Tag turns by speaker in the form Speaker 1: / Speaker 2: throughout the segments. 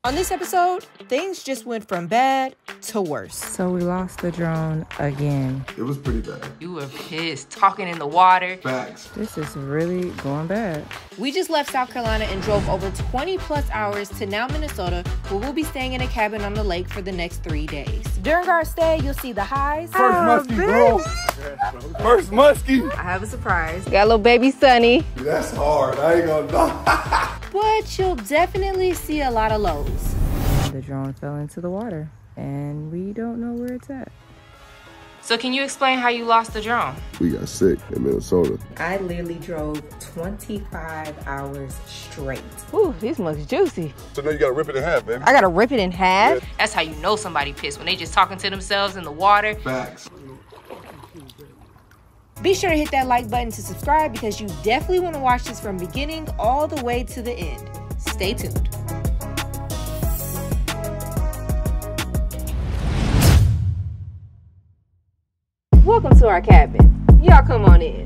Speaker 1: On this episode, things just went from bad to worse.
Speaker 2: So we lost the drone again.
Speaker 3: It was pretty bad.
Speaker 4: You were pissed, talking in the water.
Speaker 3: Facts.
Speaker 2: This is really going bad.
Speaker 1: We just left South Carolina and drove over 20 plus hours to now Minnesota, where we'll be staying in a cabin on the lake for the next 3 days. During our stay, you'll see the highs.
Speaker 3: First muskie, bro. First muskie.
Speaker 4: I have a surprise. Got a little baby Sonny.
Speaker 3: That's hard. I ain't gonna lie.
Speaker 1: But you'll definitely see a lot of lows.
Speaker 2: The drone fell into the water and we don't know where it's at.
Speaker 4: So can you explain how you lost the drone?
Speaker 3: We got sick in Minnesota.
Speaker 2: I literally drove 25 hours straight.
Speaker 4: Ooh, this looks juicy.
Speaker 3: So now you gotta rip it in half, baby.
Speaker 4: I gotta rip it in half? Yeah. That's how you know somebody pissed, when they just talking to themselves in the water.
Speaker 3: Facts.
Speaker 1: Be sure to hit that like button to subscribe because you definitely want to watch this from beginning all the way to the end. Stay tuned.
Speaker 4: Welcome to our cabin. Y'all come on in.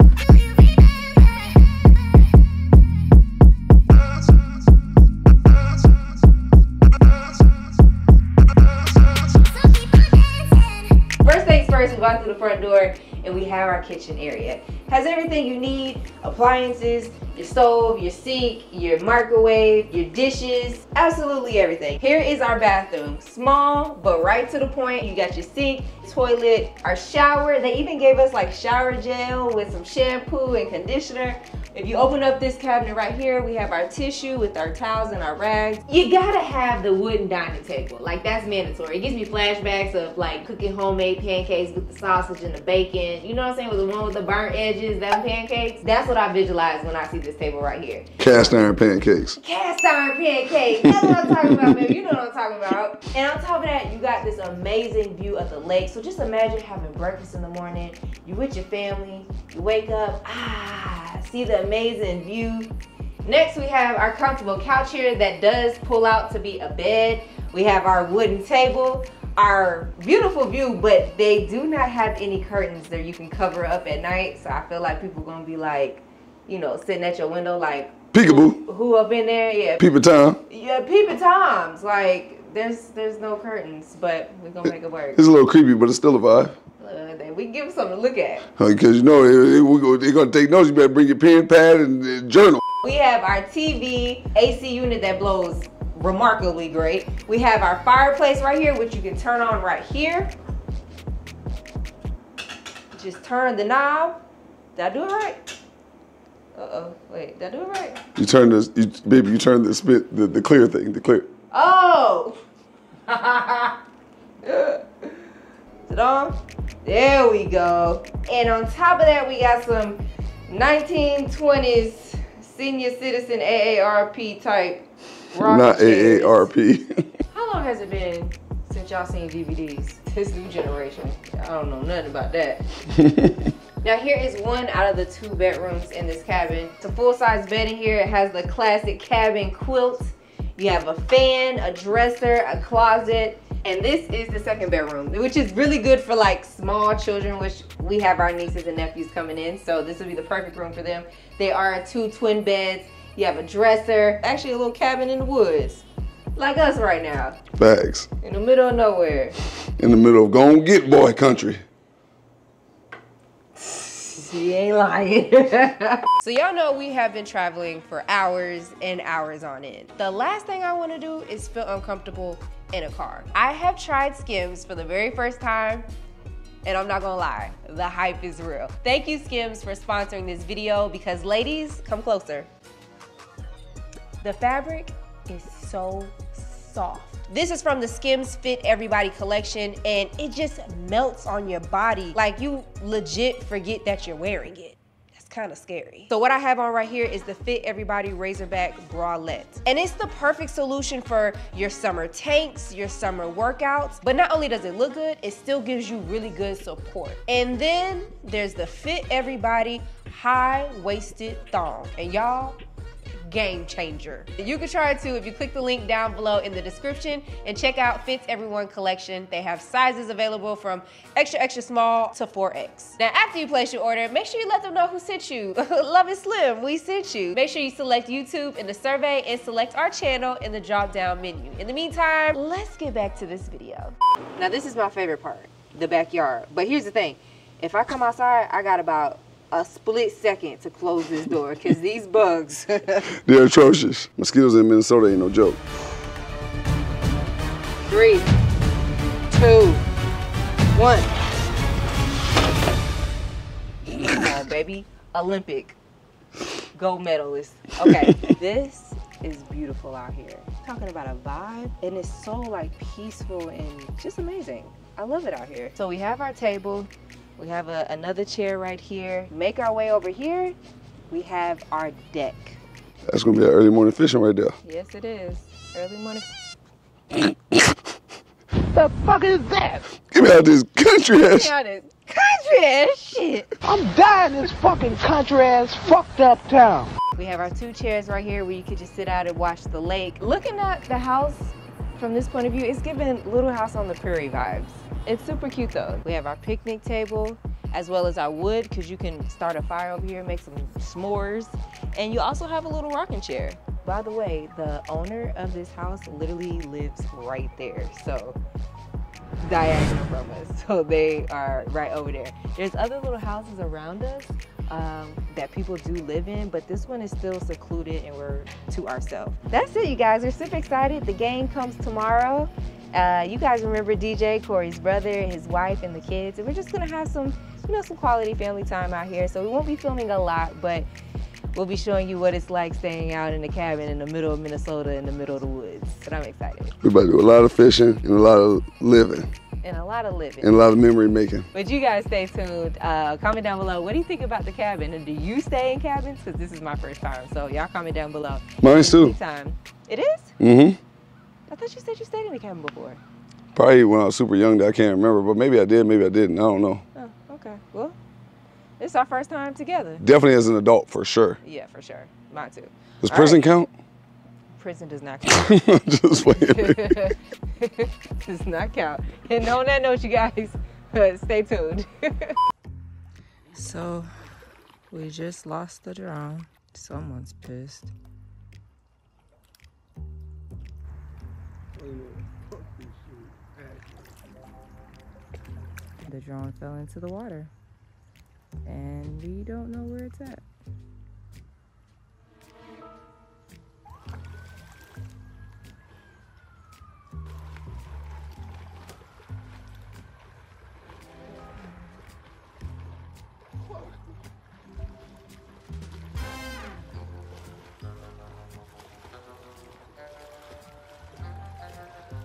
Speaker 4: First things first, we walk through the front door and we have our kitchen area. Has everything you need, appliances, your stove, your sink, your microwave, your dishes, absolutely everything. Here is our bathroom. Small, but right to the point. You got your sink, toilet, our shower. They even gave us like shower gel with some shampoo and conditioner. If you open up this cabinet right here, we have our tissue with our towels and our rags. You gotta have the wooden dining table. Like, that's mandatory. It gives me flashbacks of like cooking homemade pancakes with the sausage and the bacon. You know what I'm saying? With the one with the burnt edges, them pancakes. That's what I visualize when I see this table right here.
Speaker 3: Cast iron pancakes.
Speaker 4: Cast iron pancakes. That's what I'm talking about, baby. You know what I'm talking about. And on top of that, you got this amazing view of the lake. So just imagine having breakfast in the morning. You with your family. You wake up. See the amazing view. Next, we have our comfortable couch here that does pull out to be a bed. We have our wooden table, our beautiful view, but they do not have any curtains there you can cover up at night. So I feel like people are gonna be like, you know, sitting at your window like,
Speaker 3: Peekaboo.
Speaker 4: who up in there? Yeah.
Speaker 3: Peep time.
Speaker 4: Yeah, peeping toms. Like, there's no curtains, but we're gonna make it work.
Speaker 3: It's a little creepy, but it's still a vibe.
Speaker 4: We can give them something to look at.
Speaker 3: Because you know, they're going to take notes. You better bring your pen, pad, and journal.
Speaker 4: We have our TV AC unit that blows remarkably great. We have our fireplace right here, which you can turn on right here. Just turn the knob. Did I do it right? Uh-oh, wait, did I do it right?
Speaker 3: You turn this, baby, you turn the clear thing, the clear.
Speaker 4: Oh! Is it on? There we go. And on top of that, we got some 1920s senior citizen AARP type rock
Speaker 3: Not
Speaker 4: chairs.
Speaker 3: AARP.
Speaker 4: How long has it been since y'all seen DVDs? This new generation. I don't know nothing about that. Now here is one out of the 2 bedrooms in this cabin. It's a full-size bed in here. It has the classic cabin quilt. You have a fan, a dresser, a closet, and this is the 2nd bedroom, which is really good for like small children, which we have our nieces and nephews coming in, so this would be the perfect room for them. They are 2 twin beds. You have a dresser, actually a little cabin in the woods, like us right now.
Speaker 3: Bags.
Speaker 4: In the middle of nowhere.
Speaker 3: In the middle of go and get boy country.
Speaker 4: She ain't lying.
Speaker 1: So y'all know we have been traveling for hours and hours on end. The last thing I want to do is feel uncomfortable in a car. I have tried Skims for the very first time, and I'm not gonna lie, the hype is real. Thank you, Skims, for sponsoring this video because ladies, come closer. The fabric is so soft. This is from the Skims Fit Everybody collection, and it just melts on your body. Like, you legit forget that you're wearing it. That's kind of scary. So what I have on right here is the Fit Everybody Razorback Bralette. And it's the perfect solution for your summer tanks, your summer workouts. But not only does it look good, it still gives you really good support. And then there's the Fit Everybody High-Waisted Thong. And y'all, game changer. You can try it too if you click the link down below in the description and check out Fits Everyone collection. They have sizes available from extra, extra small to 4X. Now, after you place your order, make sure you let them know who sent you. Love is Slim, we sent you. Make sure you select YouTube in the survey and select our channel in the drop-down menu. In the meantime, let's get back to this video. Now, this is my favorite part, the backyard. But here's the thing, if I come outside, I got about a split second to close this door because these bugs.
Speaker 3: They're atrocious. Mosquitoes in Minnesota ain't no joke.
Speaker 1: 3, 2, 1. Come on, baby. Olympic gold medalist. Okay, this is beautiful out here. Talking about a vibe, and it's so like peaceful and just amazing. I love it out here. So we have our table. We have another chair right here. Make our way over here. We have our deck.
Speaker 3: That's gonna be an early morning fishing right there.
Speaker 1: Yes, it is. Early morning.
Speaker 5: The fuck is that?
Speaker 3: Get me out this country ass.
Speaker 1: Country ass shit.
Speaker 5: I'm dying in this fucking country ass fucked up town.
Speaker 1: We have our 2 chairs right here where you could just sit out and watch the lake. Looking at the house from this point of view, it's giving Little House on the Prairie vibes. It's super cute though. We have our picnic table as well as our wood because you can start a fire over here, make some s'mores. And you also have a little rocking chair. By the way, the owner of this house literally lives right there. So diagonal from us. So they are right over there. There's other little houses around us that people do live in, but this one is still secluded and we're to ourselves. That's it, you guys. We're super excited. The game comes tomorrow. You guys remember DJ, Corey's brother, his wife, and the kids. And we're just gonna have some, some quality family time out here. So we won't be filming a lot, but we'll be showing you what it's like staying out in the cabin in the middle of Minnesota in the middle of the woods. But I'm excited.
Speaker 3: We're about to do a lot of fishing and a lot of living.
Speaker 1: And a lot of living.
Speaker 3: And a lot of memory making.
Speaker 1: But you guys stay tuned. Comment down below, what do you think about the cabin? And do you stay in cabins? Because this is my first time. So y'all comment down below.
Speaker 3: Mine's too.
Speaker 1: It is?
Speaker 3: Mm-hmm.
Speaker 1: I thought you said you stayed in the cabin before.
Speaker 3: Probably when I was super young that I can't remember, but maybe I did, maybe I didn't. I don't know.
Speaker 1: Oh, okay. Well, it's our first time together.
Speaker 3: Definitely as an adult, for sure.
Speaker 1: Yeah, for sure. Mine too.
Speaker 3: Does prison count?
Speaker 1: Prison does not count.
Speaker 3: Just playing.
Speaker 1: Does not count. And on that note, you guys, stay tuned.
Speaker 2: So, we just lost the drone. Someone's pissed. The drone fell into the water, and we don't know where it's at.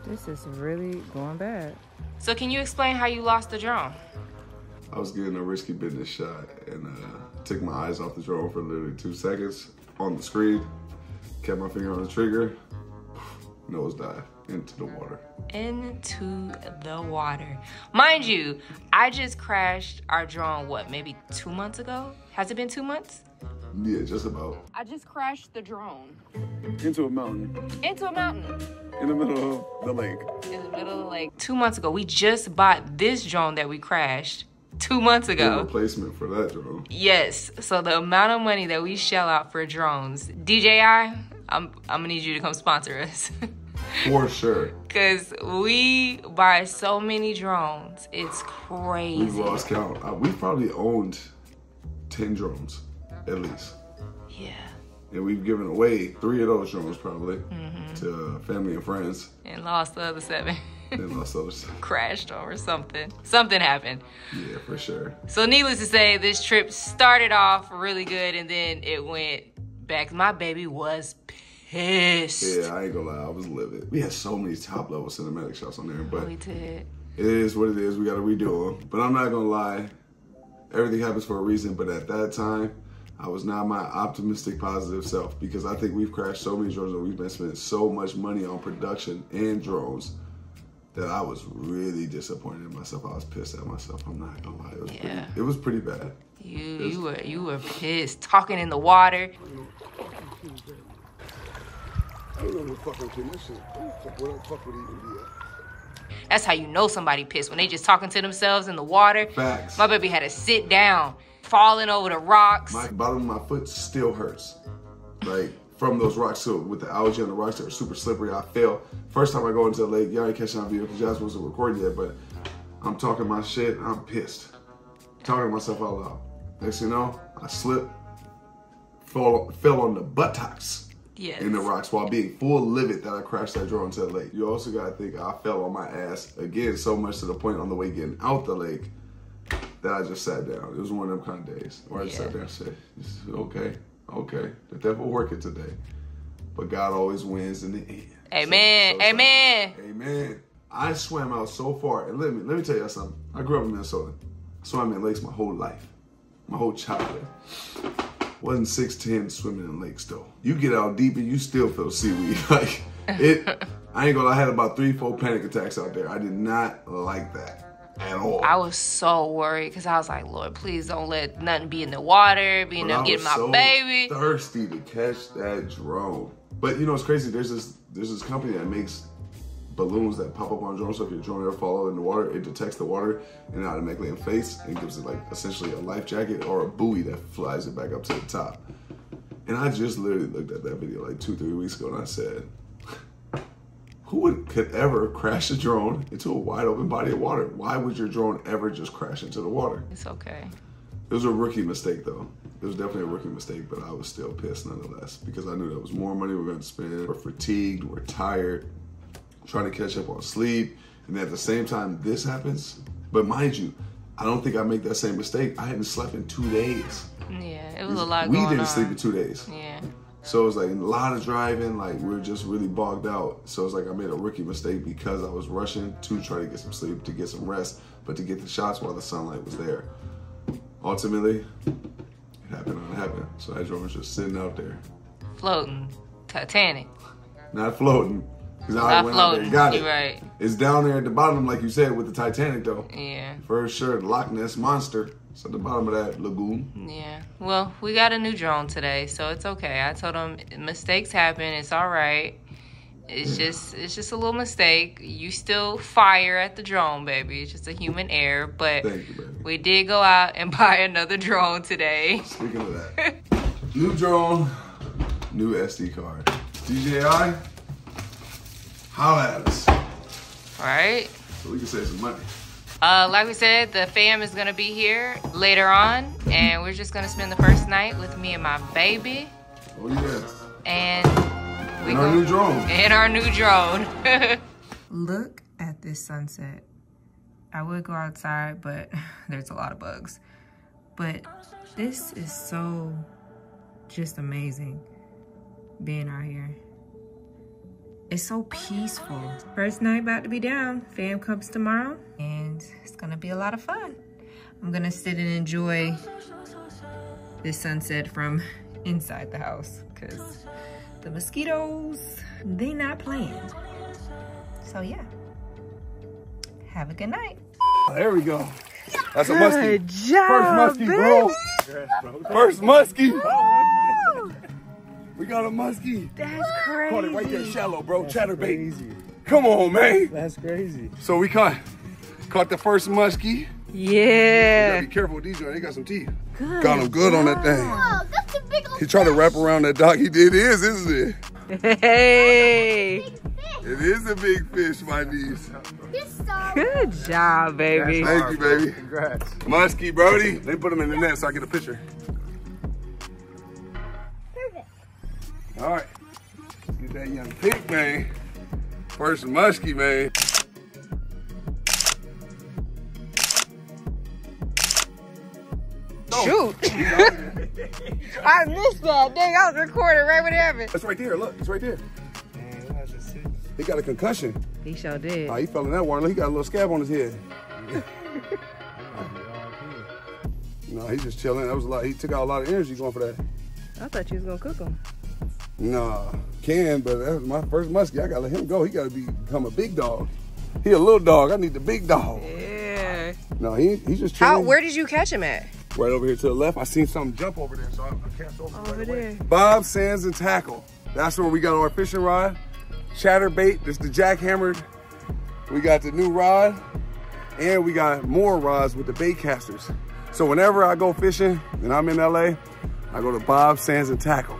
Speaker 2: This is really going bad.
Speaker 1: So can you explain how you lost the drone?
Speaker 3: I was getting a risky business shot and took my eyes off the drone for literally 2 seconds on the screen, kept my finger on the trigger, nosedive into the water.
Speaker 1: Into the water. Mind you, I just crashed our drone, what, maybe 2 months ago? Has it been 2 months?
Speaker 3: Yeah, just about.
Speaker 1: I just crashed the drone.
Speaker 3: Into a mountain.
Speaker 1: Into a mountain.
Speaker 3: In the middle of the lake.
Speaker 1: In the middle of the lake. 2 months ago, we just bought this drone that we crashed 2 months ago.
Speaker 3: A replacement for that drone.
Speaker 1: Yes, so the amount of money that we shell out for drones. DJI, I'm gonna need you to come sponsor us.
Speaker 3: For sure.
Speaker 1: Cause we buy so many drones, it's crazy.
Speaker 3: We've lost count. We've probably owned 10 drones, at least.
Speaker 1: Yeah.
Speaker 3: And we've given away 3 of those drones probably to family and friends.
Speaker 1: And lost the other 7.
Speaker 3: And lost others.
Speaker 1: Crashed or something. Something happened.
Speaker 3: Yeah, for sure.
Speaker 1: So needless to say, this trip started off really good and then it went back. My baby was pissed.
Speaker 3: Yeah, I ain't gonna lie, I was livid. We had so many top level cinematic shots on there, but
Speaker 1: we did.
Speaker 3: It is what it is. We gotta redo them. But I'm not gonna lie, everything happens for a reason. But at that time, I was not my optimistic, positive self because I think we've crashed so many drones and we've been spending so much money on production and drones that I was really disappointed in myself. I was pissed at myself. I'm not gonna lie. It was pretty bad.
Speaker 1: You were pissed, talking in the water.
Speaker 3: Ain't no fucking kidding. That shit, where the fuck would he even be at?
Speaker 4: That's how you know somebody pissed, when they just talking to themselves in the water.
Speaker 3: Facts.
Speaker 4: My baby had to sit down, falling over the rocks.
Speaker 3: My bottom of my foot still hurts. Like, from those rocks, so with the algae on the rocks that are super slippery, I fell. First time I go into the lake, y'all ain't catching on video because y'all wasn't recording yet, but I'm talking my shit, I'm pissed. Talking to myself out loud. Next thing you know, I slipped, fell on the buttocks.
Speaker 4: Yes.
Speaker 3: In the rocks while being full livid that I crashed that drone into the lake. You also gotta think I fell on my ass again so much to the point on the way getting out the lake that I just sat down. It was one of them kind of days where I just sat down and said, okay, the devil working today. But God always wins in the end.
Speaker 4: Amen,
Speaker 3: so
Speaker 4: amen.
Speaker 3: Amen. I swam out so far, and let me tell you something. I grew up in Minnesota. I swam in lakes my whole life, my whole childhood. Wasn't 6'10" swimming in lakes though. You get out deep and you still feel seaweed. Like it, I ain't gonna lie, I had about 3-4 panic attacks out there. I did not like that at all.
Speaker 4: I was so worried because I was like, Lord, please don't let nothing be in the water, be in there getting my baby.
Speaker 3: Thirsty to catch that drone. But you know what's crazy? There's this company that makes balloons that pop up on drones, so if your drone ever fall in the water, it detects the water and automatically inflates and gives it like essentially a life jacket or a buoy that flies it back up to the top. And I just literally looked at that video like 2-3 weeks ago and I said, who could ever crash a drone into a wide open body of water? Why would your drone ever just crash into the water?
Speaker 4: It's okay.
Speaker 3: It was a rookie mistake though. It was definitely a rookie mistake, but I was still pissed nonetheless because I knew that was more money we were going to spend. We're fatigued, we're tired, trying to catch up on sleep, and at the same time this happens. But mind you, I don't think I make that same mistake. I hadn't slept in 2 days.
Speaker 4: Yeah, it was a lot going on.
Speaker 3: We didn't sleep in 2 days.
Speaker 4: Yeah.
Speaker 3: So it was like a lot of driving, like we were just really bogged out. So it's like I made a rookie mistake because I was rushing to try to get some sleep, to get some rest, but to get the shots while the sunlight was there. Ultimately, it happened when it happened. So that drone was just sitting out there.
Speaker 4: Floating. Titanic.
Speaker 3: Not floating. Because I
Speaker 4: Not
Speaker 3: went out there and got it.
Speaker 4: You're right.
Speaker 3: It's down there at the bottom, like you said, with the Titanic, though.
Speaker 4: Yeah.
Speaker 3: For sure, the Loch Ness Monster. It's at the bottom of that lagoon.
Speaker 4: Yeah. Well, we got a new drone today, so it's okay. I told him mistakes happen. It's all right. It's just a little mistake. You still fire at the drone, baby. It's just a human error. But
Speaker 3: Thank you, baby.
Speaker 4: We did go out and buy another drone today.
Speaker 3: Speaking of that, new drone, new SD card. DJI, holla at us.
Speaker 4: All right.
Speaker 3: So we can save some money.
Speaker 4: Like we said, the fam is gonna be here later on, and we're just gonna spend the first night with me and my baby.
Speaker 3: Oh yeah.
Speaker 4: And
Speaker 3: our new drone.
Speaker 4: And our new drone.
Speaker 2: Look at this sunset. I would go outside, but there's a lot of bugs. But this is so just amazing being out here. It's so peaceful. First night about to be down. Fam comes tomorrow, and it's gonna be a lot of fun. I'm gonna sit and enjoy this sunset from inside the house, because the mosquitoes, they not playing. So yeah, have a good night.
Speaker 3: There we go. That's a muskie.
Speaker 2: Good job,
Speaker 3: First muskie, bro. First muskie. We got a muskie.
Speaker 2: That's crazy.
Speaker 3: Caught it right there, shallow, bro. Chatterbait. Come on, man.
Speaker 6: That's crazy.
Speaker 3: So we caught the first muskie.
Speaker 2: Yeah.
Speaker 3: You gotta be careful with these ones. They got some teeth.
Speaker 2: Good
Speaker 3: Got him good on that thing.
Speaker 7: Oh, that's a big old
Speaker 3: He tried to wrap around that dog. He did. It is, isn't it?
Speaker 2: Hey.
Speaker 3: It is a big fish, my niece.
Speaker 2: Good job, baby.
Speaker 3: Thank you, baby.
Speaker 6: Congrats.
Speaker 3: Muskie, Brody. They put him in the net so I get a picture.
Speaker 7: Perfect.
Speaker 3: All right. Get that young pig, man. First muskie, man.
Speaker 2: Shoot. I missed that. Dang, I was recording right when it happened.
Speaker 3: It's right there. Look, it's right there.
Speaker 6: Man, that's just sick.
Speaker 3: He got a concussion.
Speaker 2: He sure did.
Speaker 3: Oh, he fell in that water. He got a little scab on his head. No, he's just chilling. That was a lot. He took out a lot of energy going for that.
Speaker 2: I thought you was gonna cook him.
Speaker 3: Nah, but that was my first muskie. I gotta let him go. He gotta become a big dog. He a little dog. I need the big dog.
Speaker 2: Yeah.
Speaker 3: No, he's just chilling.
Speaker 2: Where did you catch him at?
Speaker 3: Right over here to the left. I seen something jump over there, so I cast over
Speaker 2: Over
Speaker 3: right away.
Speaker 2: there.
Speaker 3: Bob, Sands, and Tackle. That's where we got our fishing rod, chatterbait. This is the jackhammered. We got the new rod, and we got more rods with the bait casters. So whenever I go fishing and I'm in LA, I go to Bob Sands and Tackle.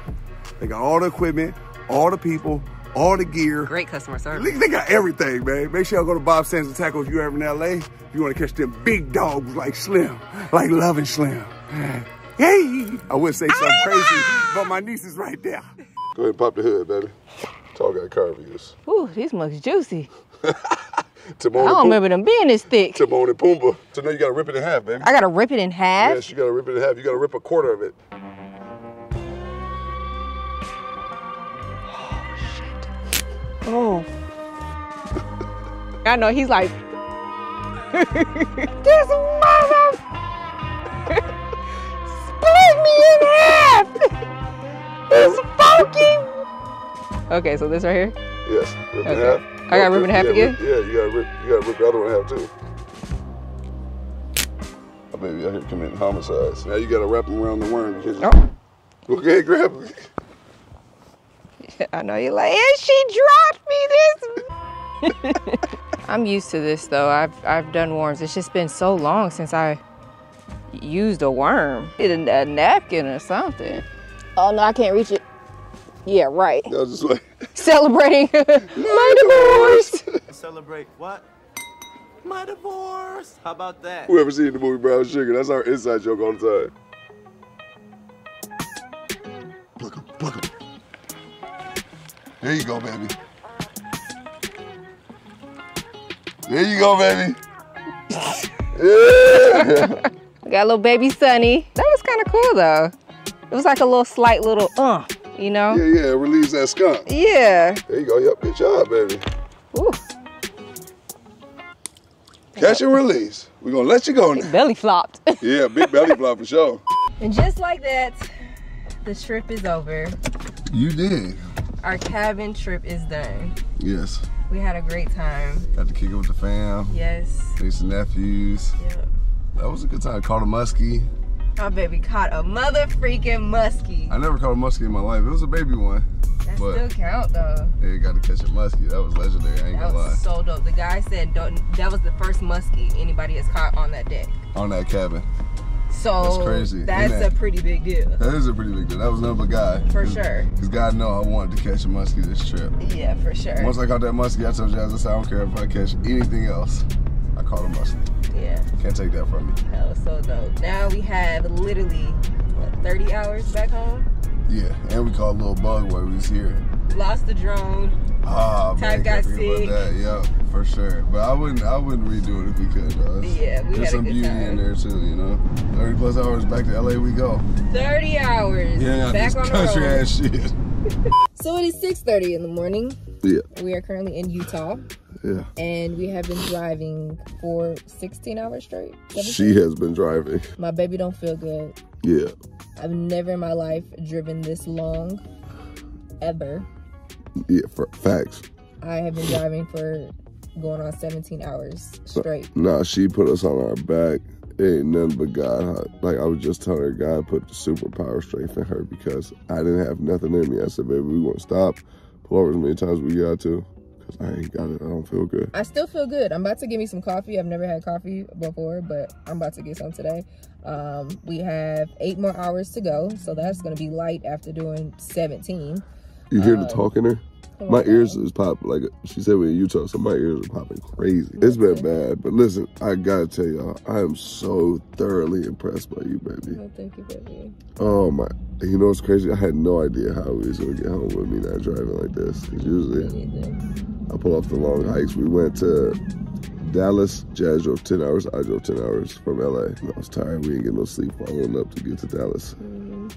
Speaker 3: They got all the equipment, all the people, all the gear.
Speaker 2: Great customer service.
Speaker 3: They got everything, man. Make sure y'all go to Bob Sands and Tackle if you're ever in LA. If you want to catch them big dogs like Slim, like Love and Slim. Hey! I would say something crazy, but my niece is right there. Go ahead and pop the hood, baby. Tall guy car views.
Speaker 2: Ooh, these looks juicy.
Speaker 3: Timon
Speaker 2: I don't remember them being this thick.
Speaker 3: Timon and Pumbaa. So now you gotta rip it in half, baby.
Speaker 2: I gotta rip it in half?
Speaker 3: Yes, you gotta rip it in half. You gotta rip a quarter of it.
Speaker 2: Oh. I know, he's like, this mother split me in half. It's funky. Okay, so this right here?
Speaker 3: Yes, rip it in
Speaker 2: Okay.
Speaker 3: half.
Speaker 2: I gotta rip it in half again?
Speaker 3: Yeah, you gotta rip the other one in half too. Oh, baby, out here committing homicides. Now you gotta wrap them around the worm.
Speaker 2: Oh.
Speaker 3: Okay, grab it.
Speaker 2: I know you're like, and she dropped me this. I'm used to this though. I've done worms. It's just been so long since I used a worm. A napkin or something. Oh no, I can't reach it. Yeah, right.
Speaker 3: I was just like
Speaker 2: Celebrating my divorce.
Speaker 6: Celebrate what? My divorce. How about that?
Speaker 3: whoever seen the movie Brown Sugar, that's our inside joke all the time. Pluck 'em, pluck 'em. There you go, baby. There you go, baby. Yeah.
Speaker 2: We got a little baby Sunny. That was kind of cool though. It was like a little slight little you know?
Speaker 3: Yeah, it relieves that skunk.
Speaker 2: Yeah.
Speaker 3: There you go. Yep, good job, baby.
Speaker 2: Ooh.
Speaker 3: Catch and release. We're gonna let you go now.
Speaker 2: Belly flopped.
Speaker 3: Yeah, big belly flop for sure.
Speaker 2: And just like that, the trip is over.
Speaker 3: You did.
Speaker 2: Our cabin trip is done.
Speaker 3: Yes.
Speaker 2: We had a great time.
Speaker 3: Got to kick it with the fam.
Speaker 2: Yes.
Speaker 3: Niece and nephews.
Speaker 2: Yep.
Speaker 3: That was a good time. Caught a muskie.
Speaker 2: My baby caught a mother freaking muskie.
Speaker 3: I never caught a muskie in my life. It was a baby one.
Speaker 2: That
Speaker 3: but
Speaker 2: still count though.
Speaker 3: hey, got to catch a muskie. That was legendary. I ain't
Speaker 2: That
Speaker 3: gonna lie.
Speaker 2: was so dope. The guy said that was the first muskie anybody has caught on that deck.
Speaker 3: On that cabin.
Speaker 2: So
Speaker 3: That's crazy.
Speaker 2: That's a pretty big deal.
Speaker 3: That is a pretty big deal. That was nothing but God.
Speaker 2: For sure.
Speaker 3: Because God know I wanted to catch a muskie this trip.
Speaker 2: Yeah, for sure.
Speaker 3: Once I caught that muskie, I told Jazz, I don't care if I catch anything else. I caught a muskie.
Speaker 2: Yeah.
Speaker 3: Can't take that from me.
Speaker 2: That was so dope. Now we have literally, what, 30 hours back home?
Speaker 3: Yeah, and we caught a little bug while we was here.
Speaker 2: Lost the drone.
Speaker 3: Ah,
Speaker 2: Type
Speaker 3: man,
Speaker 2: got
Speaker 3: can't forget
Speaker 2: sick.
Speaker 3: about that. Yeah, for sure. But I wouldn't redo it if we could, though.
Speaker 2: Yeah, we
Speaker 3: There's
Speaker 2: had a
Speaker 3: some
Speaker 2: good
Speaker 3: beauty
Speaker 2: time.
Speaker 3: in there too, you know. 30 plus hours back to LA we go.
Speaker 2: 30 hours.
Speaker 3: Yeah,
Speaker 2: back
Speaker 3: this
Speaker 2: on the
Speaker 3: country
Speaker 2: road.
Speaker 3: ass shit.
Speaker 2: So it is 6:30 in the morning.
Speaker 3: Yeah,
Speaker 2: We are currently in Utah,
Speaker 3: yeah.
Speaker 2: and we have been driving for 16 hours straight. 17?
Speaker 3: She has been driving.
Speaker 2: My baby don't feel good.
Speaker 3: Yeah.
Speaker 2: I've never in my life driven this long, ever.
Speaker 3: Yeah, for facts.
Speaker 2: I have been driving for going on 17 hours straight.
Speaker 3: Nah, she put us on our back. It ain't nothing but God. Like I was just telling her, God put the superpower strength in her because I didn't have nothing in me. I said, baby, we gonna stop, pull over as many times as we got to, because I ain't got it. I don't feel good.
Speaker 2: I still feel good. I'm about to get me some coffee. I've never had coffee before, but I'm about to get some today. We have 8 more hours to go, so that's gonna be light after doing 17.
Speaker 3: You hear the talk in her?
Speaker 2: Oh
Speaker 3: My
Speaker 2: God.
Speaker 3: ears is popping. Like she said, we're in Utah, so my ears are popping crazy. It's been bad, but listen, I gotta tell y'all, I am so thoroughly impressed by you, baby.
Speaker 2: Oh, thank you, baby.
Speaker 3: Oh my, you know what's crazy? I had no idea how we was gonna get home with me not driving like this. Cause usually I pull off the long hikes. We went to Dallas. Jazz drove 10 hours. I drove 10 hours from LA. And I was tired. We didn't get no sleep following up to get to Dallas.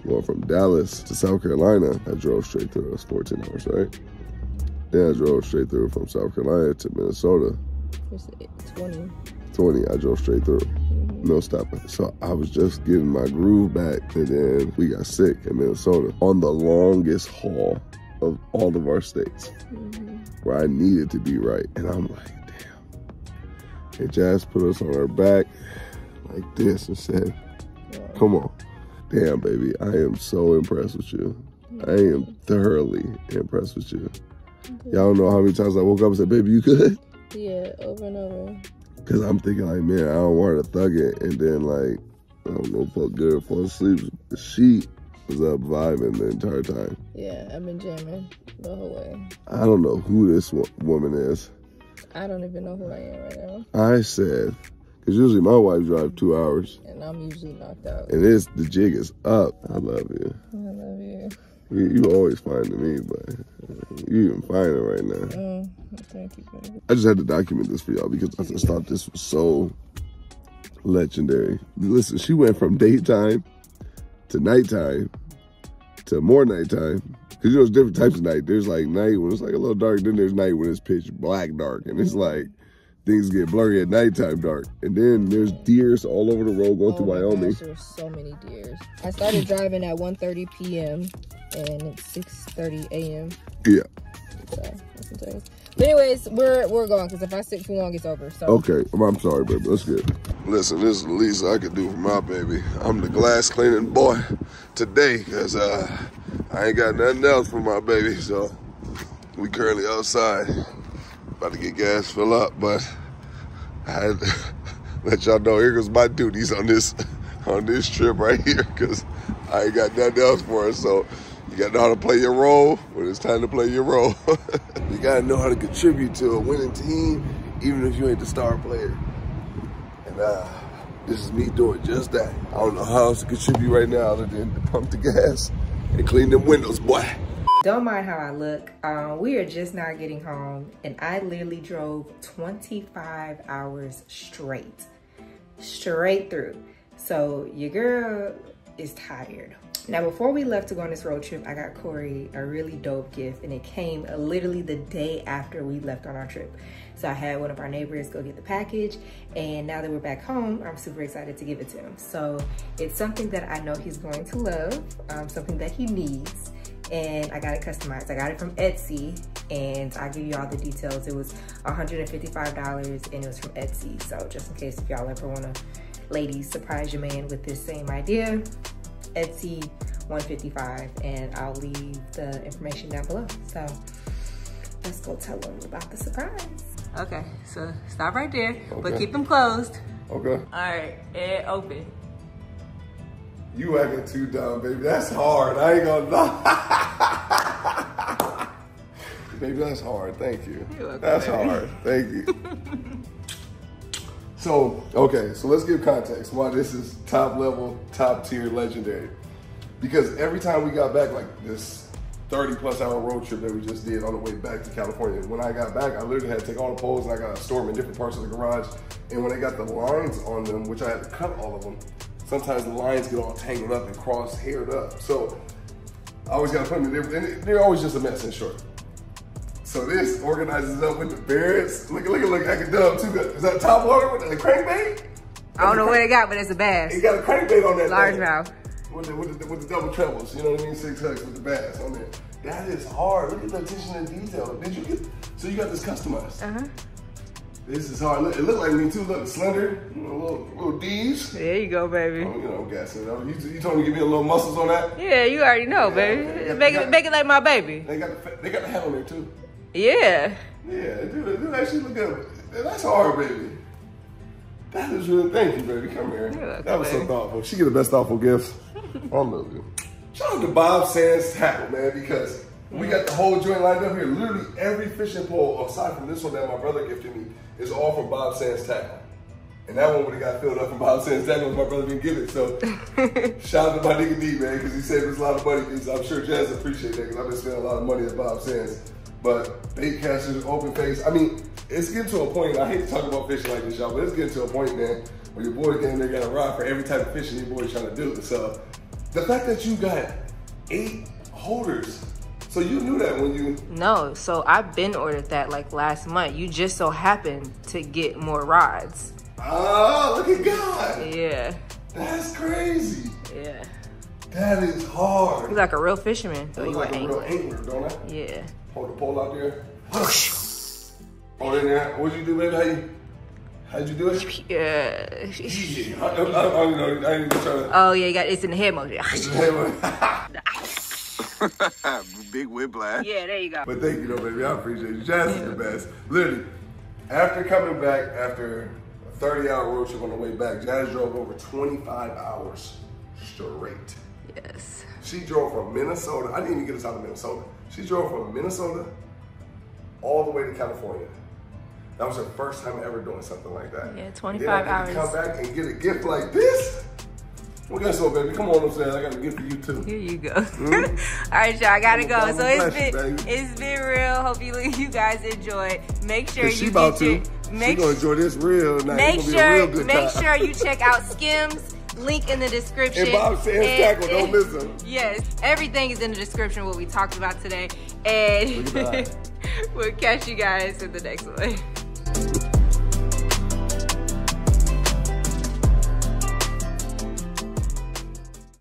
Speaker 3: Going from Dallas to South Carolina, I drove straight through. It was 14 hours, right? Then I drove straight through from South Carolina to Minnesota.
Speaker 2: It's 20.
Speaker 3: 20, I drove straight through. No stopping. So I was just getting my groove back, and then we got sick in Minnesota on the longest haul of all of our states, where I needed to be right. And I'm like, damn. And Jazz put us on our back like this and said, come on. Damn, baby, I am so impressed with you. I am thoroughly impressed with you. Y'all don't know how many times I woke up and said, baby, you good?
Speaker 2: Yeah, over and over.
Speaker 3: Because I'm thinking like, man, I don't want her to thug it. And then like, I don't know, felt good, fall asleep. She was up vibing the entire time.
Speaker 2: Yeah, I've been jamming the whole way.
Speaker 3: I don't know who this woman is.
Speaker 2: I don't even know who I am right now.
Speaker 3: I said, because usually my wife drives 2 hours.
Speaker 2: And I'm usually knocked out.
Speaker 3: And the jig is up. I love you.
Speaker 2: I love you.
Speaker 3: You always fine to me, but you even finer right now.
Speaker 2: Thank you, baby.
Speaker 3: I just had to document this for y'all because I just thought this was so legendary. Listen, she went from daytime to nighttime to more nighttime. Because you know, there's different types of night. There's like night when it's like a little dark. Then there's night when it's pitch black dark. And it's like things get blurry at nighttime dark. And then there's deers all over the road going through Wyoming.
Speaker 2: Gosh, there's so many deers. I started driving at 1:30 p.m. and it's 6:30 a.m.
Speaker 3: Yeah.
Speaker 2: So, that's some things. But anyways, we're going because if I sit too long, it's over. So.
Speaker 3: Okay, I'm sorry, baby. That's good. Listen, this is the least I could do for my baby. I'm the glass cleaning boy today because I ain't got nothing else for my baby. So we currently outside about to get gas fill up, but I had to let y'all know here goes my duties on this trip right here because I ain't got nothing else for her. So you gotta know how to play your role when it's time to play your role. You gotta know how to contribute to a winning team, even if you ain't the star player. And this is me doing just that. I don't know how else to contribute right now other than to pump the gas and clean them windows, boy.
Speaker 2: Don't mind how I look. We are just now getting home and I literally drove 25 hours straight through. So your girl is tired. Now, before we left to go on this road trip, I got Corey a really dope gift and it came literally the day after we left on our trip. So I had one of our neighbors go get the package and now that we're back home, I'm super excited to give it to him. So it's something that I know he's going to love, something that he needs, and I got it customized. I got it from Etsy and I'll give you all the details. It was $155 and it was from Etsy. So just in case if y'all ever wanna, ladies, surprise your man with this same idea, Etsy $155, and I'll leave the information down below. So let's go tell them about the surprise. Okay, so stop right there, but keep them closed.
Speaker 3: Okay.
Speaker 2: All right, and open.
Speaker 3: You acting too dumb, baby. That's hard. I ain't gonna lie. Baby, that's hard. Thank you.
Speaker 2: You're welcome,
Speaker 3: that's
Speaker 2: baby.
Speaker 3: hard. Thank you. So, okay, so let's give context why this is top level, top tier, legendary. Because every time we got back, like this 30+ hour road trip that we just did on the way back to California, when I got back, I literally had to take all the poles and I got to store them in different parts of the garage. And when I got the lines on them, which I had to cut all of them, sometimes the lines get all tangled up and cross-haired up. So I always got to put them in different, and they're always just a mess in short. So this organizes up with the bearings. Look, acting dumb too. Is that top loader with the crankbait?
Speaker 2: I don't know what it got, but it's a bass.
Speaker 3: It got a crankbait on that
Speaker 2: large
Speaker 3: thing.
Speaker 2: mouth.
Speaker 3: With the double trebles, you know what I mean? 6 hooks with the bass on there. That is hard. Look at the attention to detail. Did you get, so you got this customized.
Speaker 2: Uh-huh.
Speaker 3: This is hard. It looked like me too. Look, slender, you know, little D's.
Speaker 2: There you go, baby.
Speaker 3: Oh, you know, I'm gassing it up. You told me to give me a little muscles on that.
Speaker 2: Yeah, you already know, baby. Make it like my baby.
Speaker 3: They got the hat on there too.
Speaker 2: Yeah.
Speaker 3: Yeah, it actually look good. That's hard, baby. That is really, thank you, baby. Come here.
Speaker 2: Welcome,
Speaker 3: that was
Speaker 2: baby.
Speaker 3: so thoughtful. She get the best thoughtful gifts. I love you. Shout out to Bob Sands Tackle, man, because we got the whole joint lined up here. Literally every fishing pole, aside from this one that my brother gifted me, is all from Bob Sands Tackle. And that one would have got filled up from Bob Sands Tackle if my brother didn't give it. So shout out to my nigga D, man, because he saved us a lot of money. I'm sure Jazz appreciate that because I've been spending a lot of money at Bob Sands. But bait casters, open face. I mean, it's getting to a point, I hate to talk about fishing like this, y'all, but it's getting to a point, man, where your boy getting there got a rod for every type of fishing your boy's trying to do. So the fact that you got 8 holders, so you knew that when you...
Speaker 2: No, so I've been ordered that like last month. You just so happened to get more rods.
Speaker 3: Oh, look at God.
Speaker 2: Yeah.
Speaker 3: That's crazy.
Speaker 2: Yeah.
Speaker 3: That is hard.
Speaker 2: You're like a real fisherman.
Speaker 3: You look like a real angler, don't I?
Speaker 2: Yeah.
Speaker 3: Hold the pole out there. Hold in there. What'd you do, baby? How'd you do it?
Speaker 2: Yeah.
Speaker 3: I didn't even try to...
Speaker 2: Oh yeah, it's in the head motion.
Speaker 3: Big whiplash.
Speaker 1: Yeah, there you go.
Speaker 3: But thank you, though, baby. I appreciate you. Jazz is the best. Literally, after coming back, after a 30-hour road trip on the way back, Jazz drove over 25 hours straight.
Speaker 1: Yes.
Speaker 3: She drove from Minnesota. I didn't even get us out of Minnesota. She drove from Minnesota all the way to California. That was her first time ever doing something like that.
Speaker 1: Yeah, 25 hours.
Speaker 3: To come back and get a gift like this. Well, guess what, baby? Come on upstairs. I got a gift for you too.
Speaker 1: Here you go. All right, y'all, I gotta go. So it's been real. Hope you guys enjoyed. Make sure you
Speaker 3: gonna enjoy this real nice.
Speaker 1: Make sure you check out Skims. Link in the description.
Speaker 3: And Bob says tackle, don't miss them.
Speaker 1: Yes, everything is in the description what we talked about today. And we'll catch you guys in the next one.